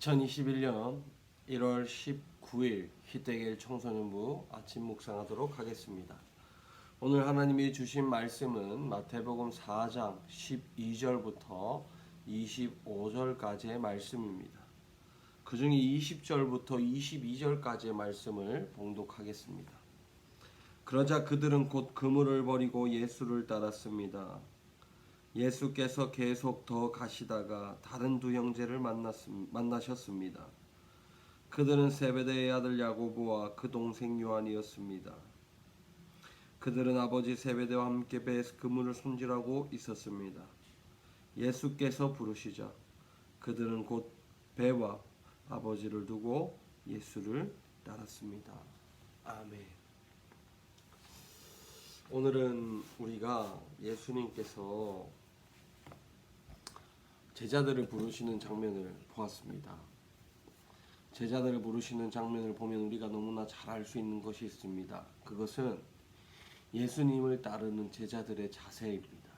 2021년 1월 19일 희대길 청소년부 아침 묵상하도록 하겠습니다. 오늘 하나님이 주신 말씀은 마태복음 4장 12절부터 25절까지의 말씀입니다. 그 중에 20절부터 22절까지의 말씀을 봉독하겠습니다. 그러자 그들은 곧 그물을 버리고 예수를 따랐습니다. 예수께서 계속 더 가시다가 다른 두 형제를 만나셨습니다. 그들은 세베대의 아들 야고보와 그 동생 요한이었습니다. 그들은 아버지 세베대와 함께 배에서 그물을 손질하고 있었습니다. 예수께서 부르시자 그들은 곧 배와 아버지를 두고 예수를 따랐습니다. 아멘. 오늘은 우리가 예수님께서 제자들을 부르시는 장면을 보았습니다. 제자들을 부르시는 장면을 보면 우리가 너무나 잘 알 수 있는 것이 있습니다. 그것은 예수님을 따르는 제자들의 자세입니다.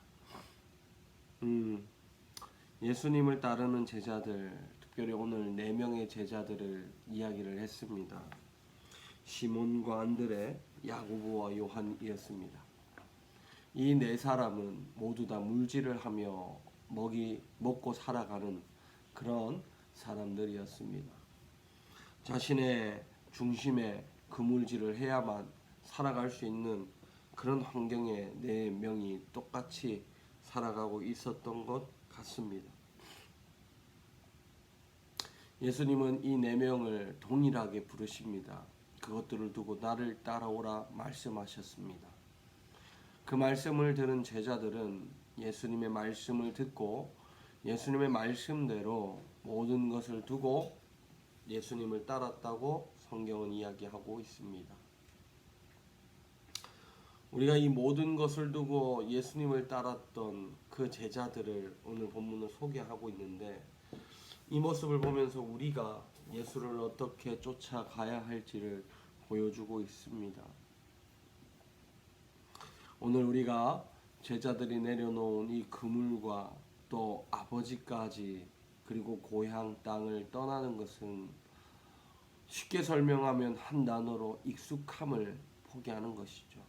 예수님을 따르는 제자들, 특별히 오늘 4명의 제자들을 이야기를 했습니다. 시몬과 안드레, 야고보와 요한이었습니다. 이 4사람은 모두 다 물질을 하며 먹고 살아가는 그런 사람들이었습니다. 자신의 중심에 그물질을 해야만 살아갈 수 있는 그런 환경에 4명이 똑같이 살아가고 있었던 것 같습니다. 예수님은 이 4명을 동일하게 부르십니다. 그것들을 두고 나를 따라오라 말씀하셨습니다. 그 말씀을 들은 제자들은 예수님의 말씀을 듣고 예수님의 말씀대로 모든 것을 두고 예수님을 따랐다고 성경은 이야기하고 있습니다. 우리가 이 모든 것을 두고 예수님을 따랐던 그 제자들을 오늘 본문은 소개하고 있는데, 이 모습을 보면서 우리가 예수를 어떻게 쫓아가야 할지를 보여주고 있습니다. 오늘 우리가 제자들이 내려놓은 이 그물과 또 아버지까지 그리고 고향 땅을 떠나는 것은 쉽게 설명하면 한 단어로 익숙함을 포기하는 것이죠.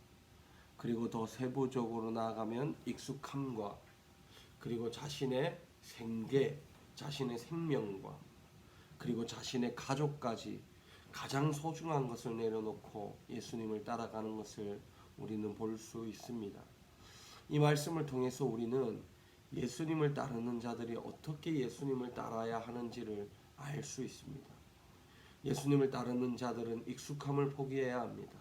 그리고 더 세부적으로 나아가면 익숙함과 그리고 자신의 생계, 자신의 생명과 그리고 자신의 가족까지 가장 소중한 것을 내려놓고 예수님을 따라가는 것을 우리는 볼 수 있습니다. 이 말씀을 통해서 우리는 예수님을 따르는 자들이 어떻게 예수님을 따라야 하는지를 알 수 있습니다. 예수님을 따르는 자들은 익숙함을 포기해야 합니다.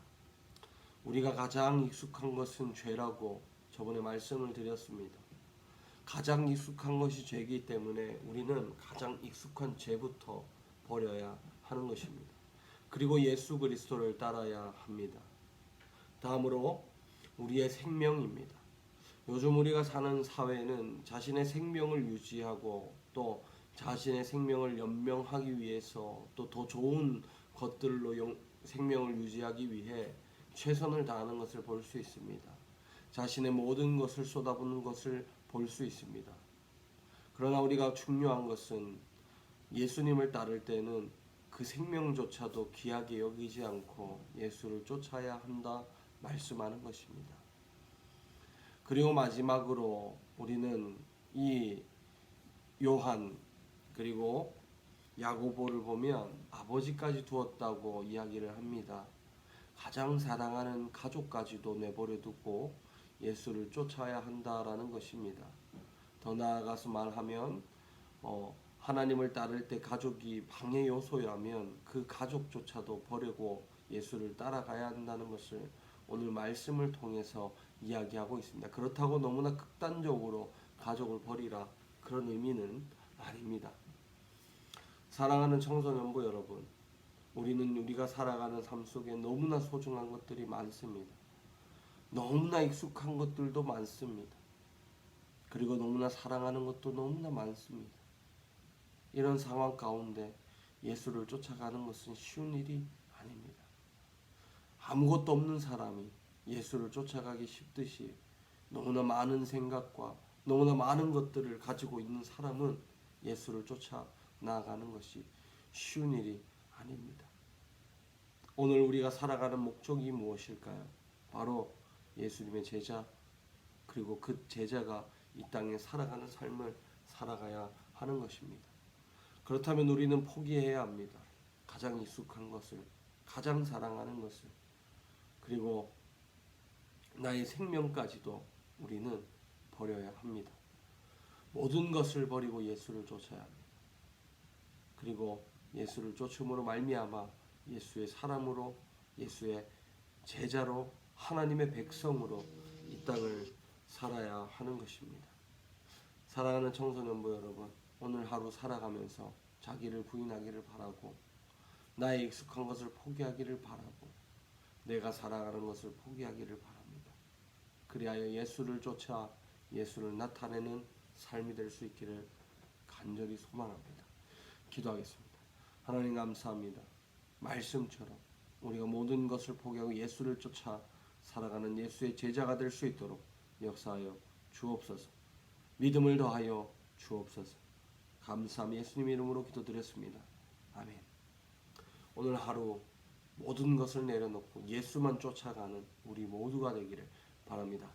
우리가 가장 익숙한 것은 죄라고 저번에 말씀을 드렸습니다. 가장 익숙한 것이 죄이기 때문에 우리는 가장 익숙한 죄부터 버려야 하는 것입니다. 그리고 예수 그리스도를 따라야 합니다. 다음으로 우리의 생명입니다. 요즘 우리가 사는 사회는 자신의 생명을 유지하고 또 자신의 생명을 연명하기 위해서 또 더 좋은 것들로 생명을 유지하기 위해 최선을 다하는 것을 볼 수 있습니다. 자신의 모든 것을 쏟아붓는 것을 볼 수 있습니다. 그러나 우리가 중요한 것은 예수님을 따를 때는 그 생명조차도 귀하게 여기지 않고 예수를 쫓아야 한다 말씀하는 것입니다. 그리고 마지막으로 우리는 이 요한 그리고 야고보를 보면 아버지까지 두었다고 이야기를 합니다. 가장 사랑하는 가족까지도 내버려 두고 예수를 쫓아야 한다라는 것입니다. 더 나아가서 말하면 하나님을 따를 때 가족이 방해 요소라면 그 가족조차도 버리고 예수를 따라가야 한다는 것을 오늘 말씀을 통해서 이야기하고 있습니다. 그렇다고 너무나 극단적으로 가족을 버리라 그런 의미는 아닙니다. 사랑하는 청소년부 여러분, 우리가 살아가는 삶 속에 너무나 소중한 것들이 많습니다. 너무나 익숙한 것들도 많습니다. 그리고 너무나 사랑하는 것도 너무나 많습니다. 이런 상황 가운데 예수를 쫓아가는 것은 쉬운 일이 아닙니다. 아무것도 없는 사람이 예수를 쫓아가기 쉽듯이 너무나 많은 생각과 너무나 많은 것들을 가지고 있는 사람은 예수를 쫓아 나아가는 것이 쉬운 일이 아닙니다. 오늘 우리가 살아가는 목적이 무엇일까요? 바로 예수님의 제자, 그리고 그 제자가 이 땅에 살아가는 삶을 살아가야 하는 것입니다. 그렇다면 우리는 포기해야 합니다. 가장 익숙한 것을, 가장 사랑하는 것을, 그리고 나의 생명까지도 우리는 버려야 합니다. 모든 것을 버리고 예수를 쫓아야 합니다. 그리고 예수를 쫓음으로 말미암아 예수의 사람으로, 예수의 제자로, 하나님의 백성으로 이 땅을 살아야 하는 것입니다. 사랑하는 청소년부 여러분, 오늘 하루 살아가면서 자기를 부인하기를 바라고, 나의 익숙한 것을 포기하기를 바라고, 내가 살아가는 것을 포기하기를 바랍니다. 그리하여 예수를 쫓아 예수를 나타내는 삶이 될 수 있기를 간절히 소망합니다. 기도하겠습니다. 하나님 감사합니다. 말씀처럼 우리가 모든 것을 포기하고 예수를 쫓아 살아가는 예수의 제자가 될 수 있도록 역사하여 주옵소서. 믿음을 더하여 주옵소서. 감사함 예수님 이름으로 기도드렸습니다. 아멘. 오늘 하루 모든 것을 내려놓고 예수만 쫓아가는 우리 모두가 되기를 바랍니다.